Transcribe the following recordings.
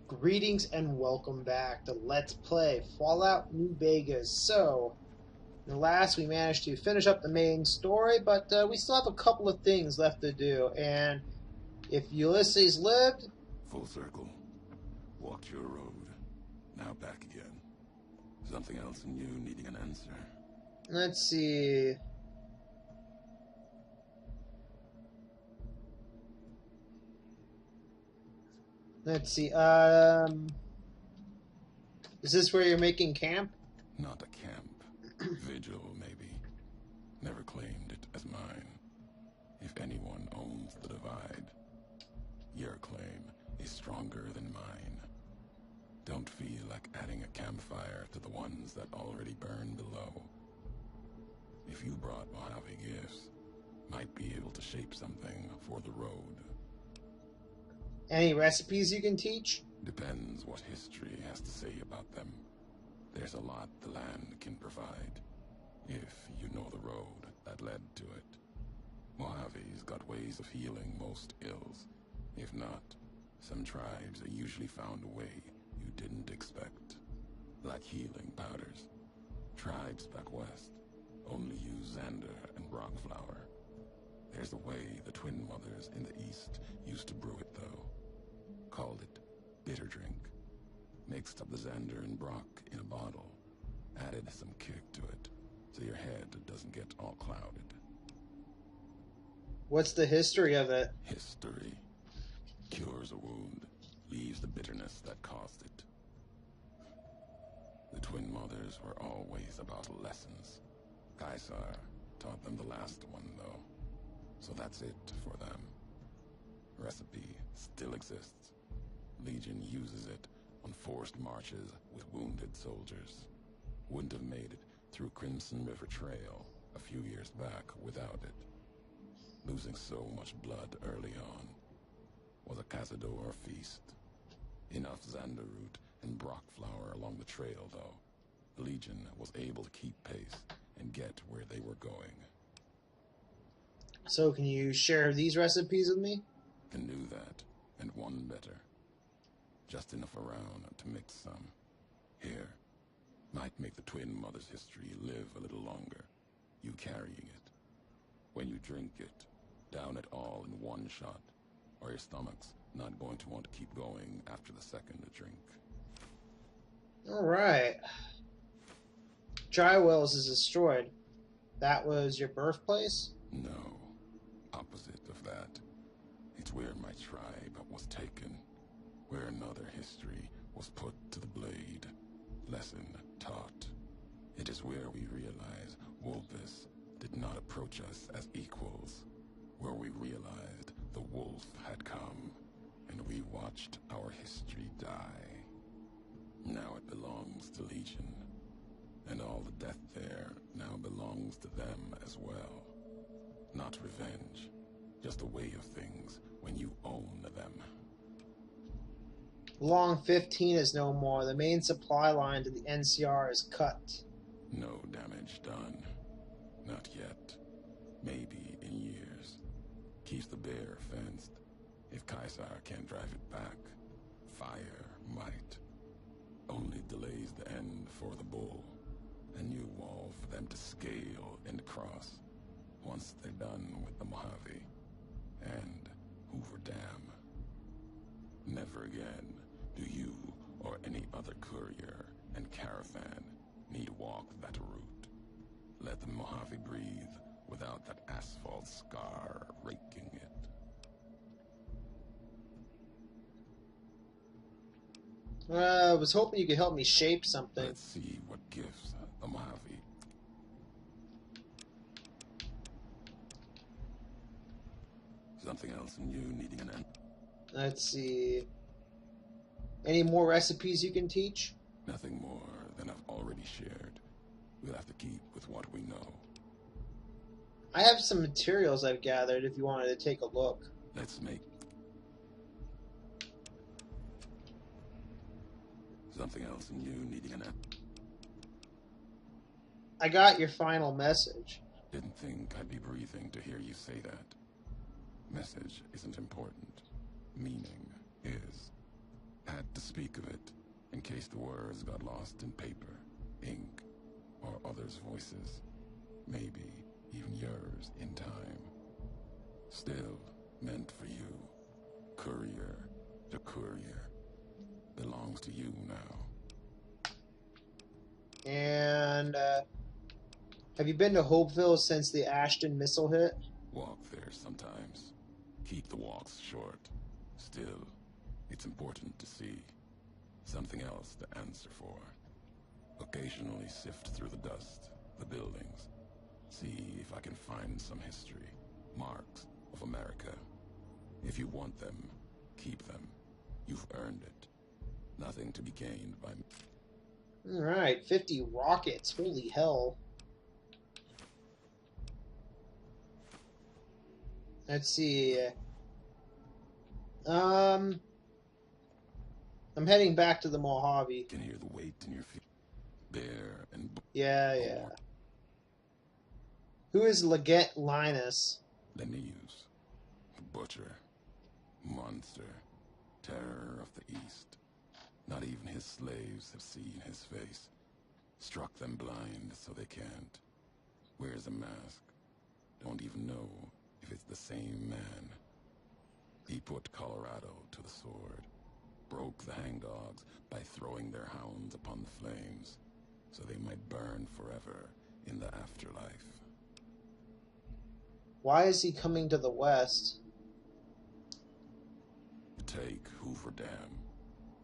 Greetings and welcome back to Let's Play Fallout New Vegas. So, in the last we managed to finish up the main story, but we still have a couple of things left to do. And if Ulysses lived... Full circle. Walked your road. Now back again. Something else in you needing an answer. Let's see... Is this where you're making camp? Not a camp. Vigil, maybe. Never claimed it as mine. If anyone owns the divide, your claim is stronger than mine. Don't feel like adding a campfire to the ones that already burn below. If you brought Mojave gifts, might be able to shape something for the road. Any recipes you can teach? Depends what history has to say about them. There's a lot the land can provide, if you know the road that led to it. Mojave's got ways of healing most ills. If not, some tribes are usually found a way you didn't expect. Like healing powders. Tribes back west only use Xander and rockflower. There's a way the twin mothers in the east used to brew it though. Called it bitter drink. Mixed up the Xander and Brock in a bottle. Added some kick to it, so your head doesn't get all clouded. What's the history of it? History. Cures a wound, leaves the bitterness that caused it. The twin mothers were always about lessons. Caesar taught them the last one though, so that's it for them. Recipe still exists. Legion uses it on forced marches with wounded soldiers. Wouldn't have made it through Crimson River Trail a few years back without it. Losing so much blood early on was a Cazador feast. Enough Xander root and Brock flower along the trail though. The Legion was able to keep pace and get where they were going. So can you share these recipes with me? Can do that, and one better. Just enough around to mix some. Here, might make the twin mother's history live a little longer. You carrying it. When you drink it, down it all in one shot, or your stomach's not going to want to keep going after the second drink. Alright. Dry Wells is destroyed. That was your birthplace? No, opposite of that. It's where my tribe was taken. Where another history was put to the blade. Lesson taught. It is where we realize Wolpus did not approach us as equals. Where we realized the wolf had come, and we watched our history die. Now it belongs to Legion, and all the death there now belongs to them as well. Not revenge, just a way of things when you own them. Long 15 is no more. The main supply line to the NCR is cut. No damage done. Not yet. Maybe in years. Keeps the bear fenced. If Caesar can't drive it back, fire might. Only delays the end for the bull. A new wall for them to scale and cross. Once they're done with the Mojave. And Hoover Dam. Never again do you or any other courier and caravan need walk that route. Let the Mojave breathe without that asphalt scar raking it. I was hoping you could help me shape something. Let's see what gives the Mojave. Something else in you needing an end? Let's see. Any more recipes you can teach? Nothing more than I've already shared. We'll have to keep with what we know. I have some materials I've gathered if you wanted to take a look. Let's make something else in you needing an end. I got your final message. Didn't think I'd be breathing to hear you say that. Message isn't important. Meaning is. Had to speak of it, in case the words got lost in paper, ink, or others' voices. Maybe even yours in time. Still meant for you. Courier to courier. Belongs to you now. And, have you been to Hopeville since the Ashton missile hit? Walk there sometimes. Keep the walks short. Still, it's important to see. Something else to answer for. Occasionally sift through the dust, the buildings. See if I can find some history, marks of America. If you want them, keep them. You've earned it. Nothing to be gained by me. Alright, 50 rockets. Holy hell. Let's see. I'm heading back to the Mojave. Can hear the weight in your feet. There and Yeah. Who is Leggett Linus? Linnaeus, butcher, monster, terror of the East. Not even his slaves have seen his face. Struck them blind so they can't. Wears a mask. Don't even know if it's the same man. He put Colorado to the sword. Broke the hangdogs by throwing their hounds upon the flames, so they might burn forever in the afterlife. Why is he coming to the West? Take Hoover Dam.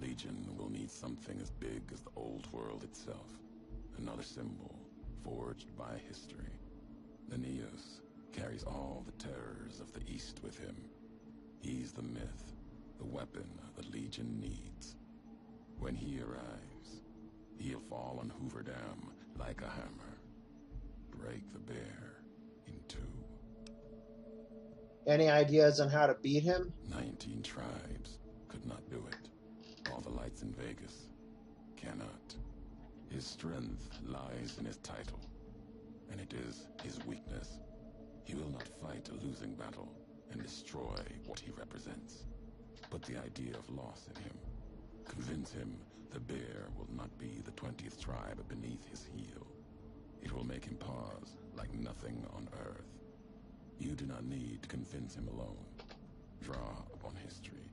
Legion will need something as big as the old world itself. Another symbol forged by history. Linnaeus carries all the terrors of the East with him. He's the myth, the weapon the Legion needs. When he arrives, he'll fall on Hoover Dam like a hammer. Break the bear in two. Any ideas on how to beat him? 19 tribes could not do it. All the lights in Vegas cannot. His strength lies in his title, and it is his weakness. He will not fight a losing battle and destroy what he represents. But the idea of loss in him. Convince him the bear will not be the 20th tribe beneath his heel. It will make him pause like nothing on earth. You do not need to convince him alone. Draw upon history.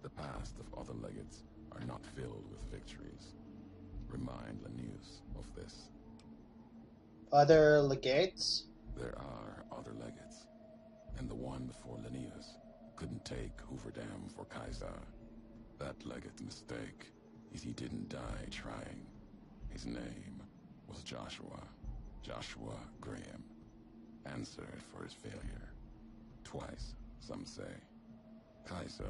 The past of other legates are not filled with victories. Remind Linnaeus of this. Other legates? There are other legates, and the one before Linnaeus couldn't take Hoover Dam for Kaiser. That legate's mistake is he didn't die trying. His name was Joshua Graham. Answered for his failure. Twice, some say. Kaiser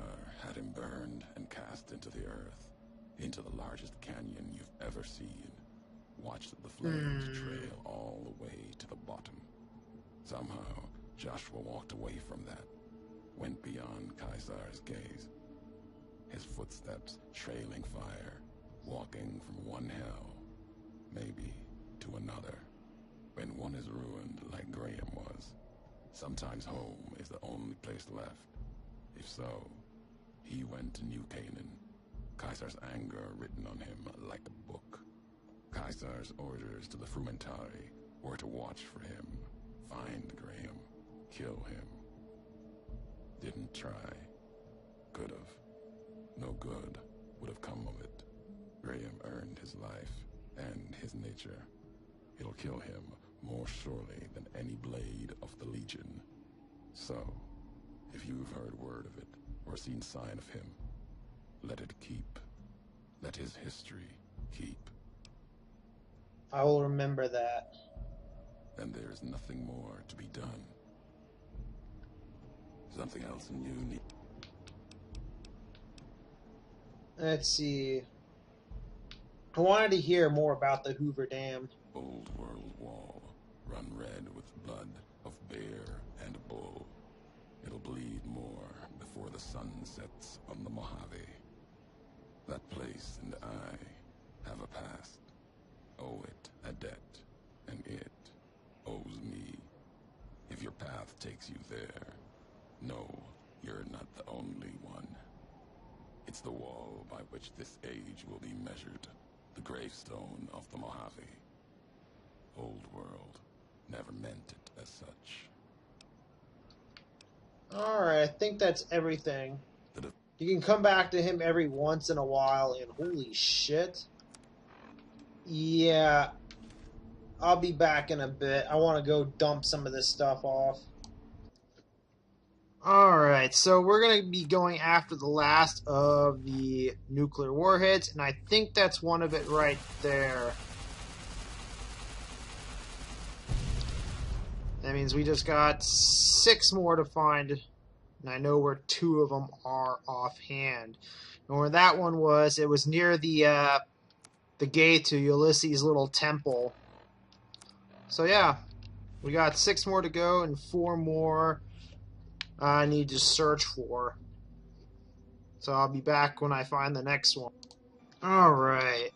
had him burned and cast into the earth, into the largest canyon you've ever seen. Watched the flames trail all the way to the bottom. Somehow, Joshua walked away from that, went beyond Kaiser's gaze. His footsteps trailing fire, walking from one hell, maybe to another. When one is ruined like Graham was, sometimes home is the only place left. If so, he went to New Canaan, Kaiser's anger written on him like a book. Kaiser's orders to the Frumentari were to watch for him, find Graham, kill him. Didn't try. Could've. No good would have come of it. Graham earned his life and his nature. It'll kill him more surely than any blade of the Legion. So, if you've heard word of it, or seen sign of him, let it keep. Let his history keep. I will remember that. And there is nothing more to be done. Something else you need. Let's see. I wanted to hear more about the Hoover Dam. Old world wall, run red with blood of bear and bull. It'll bleed more before the sun sets on the Mojave. That place and I have a past. Owe it a debt, and it owes me. If your path takes you there, know you're not the only one. It's the wall by which this age will be measured. The gravestone of the Mojave. Old world never meant it as such. Alright, I think that's everything. The You can come back to him every once in a while, and holy shit. Yeah, I'll be back in a bit. I want to go dump some of this stuff off. Alright, so we're going to be going after the last of the nuclear warheads, and I think that's one of it right there. That means we just got 6 more to find, and I know where 2 of them are offhand. And where that one was, it was near the gate to Ulysses' little temple. So yeah, we got 6 more to go, and 4 more I need to search for. So I'll be back when I find the next one. Alright.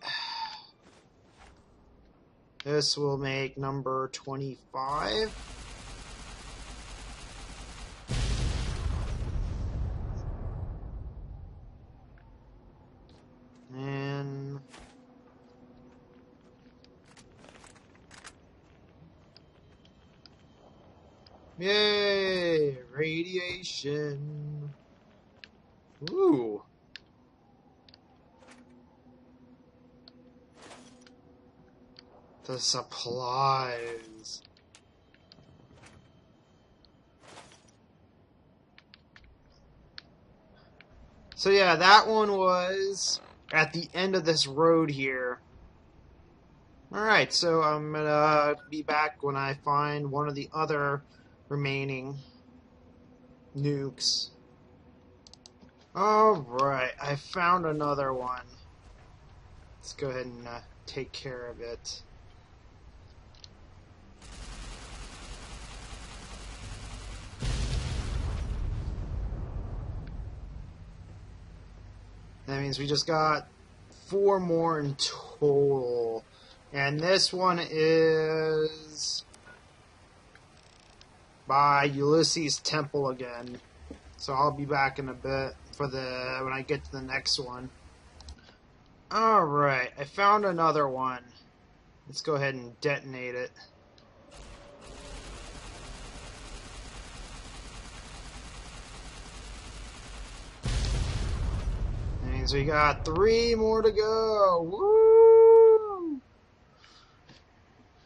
This will make number 25. And yay! Radiation. Ooh. The supplies. So yeah, that one was at the end of this road here. Alright, so I'm gonna be back when I find one of the other remaining nukes. Alright, I found another one. Let's go ahead and take care of it. That means we just got 4 more in total. And this one is by Ulysses' temple again. So I'll be back in a bit for when I get to the next one. Alright, I found another one. Let's go ahead and detonate it. And so we got 3 more to go. Woo!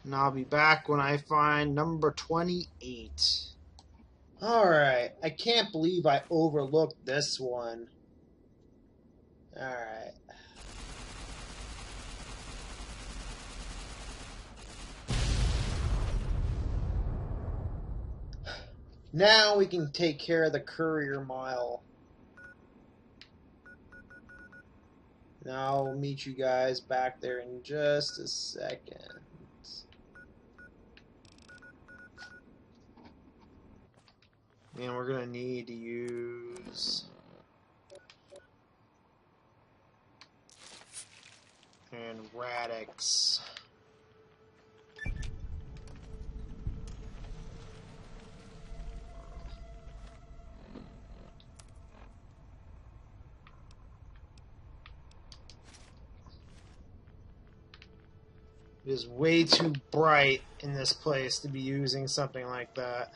And I'll be back when I find number 28. Alright, I can't believe I overlooked this one. Alright. Now we can take care of the courier mile. Now I'll meet you guys back there in just a second. And we're gonna need to use and radix. It is way too bright in this place to be using something like that.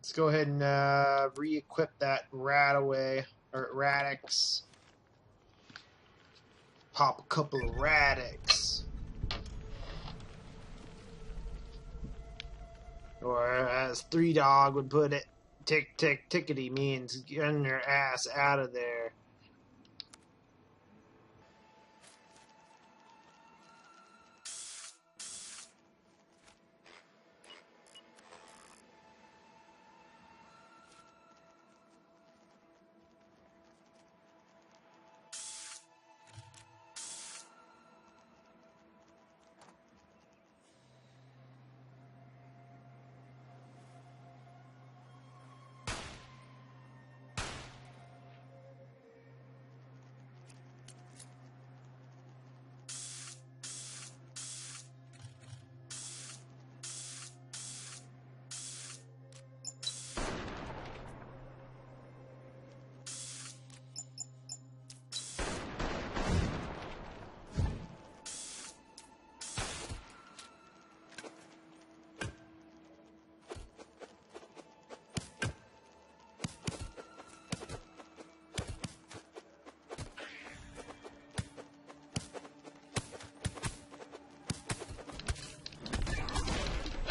Let's go ahead and re-equip that radix. Pop a couple of radix. Or as 3Dog would put it, tick tick tickety means getting your ass out of there.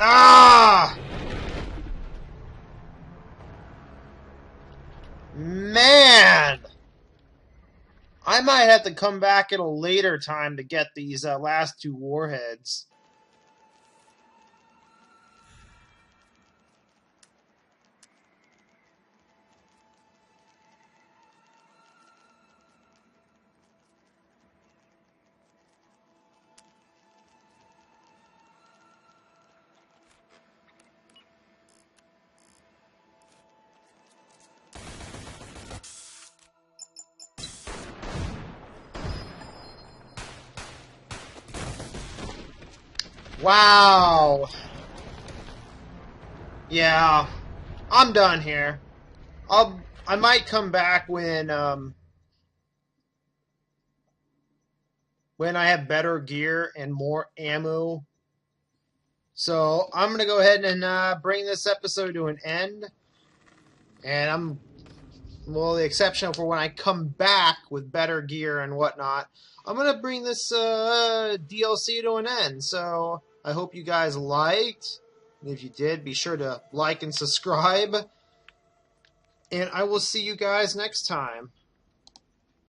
Ah! Man! I might have to come back at a later time to get these last two warheads. Wow. Yeah, I'm done here. I might come back when I have better gear and more ammo. So I'm gonna go ahead and bring this episode to an end. And the exception for when I come back with better gear and whatnot, I'm gonna bring this DLC to an end. So I hope you guys liked. And if you did, be sure to like and subscribe. And I will see you guys next time.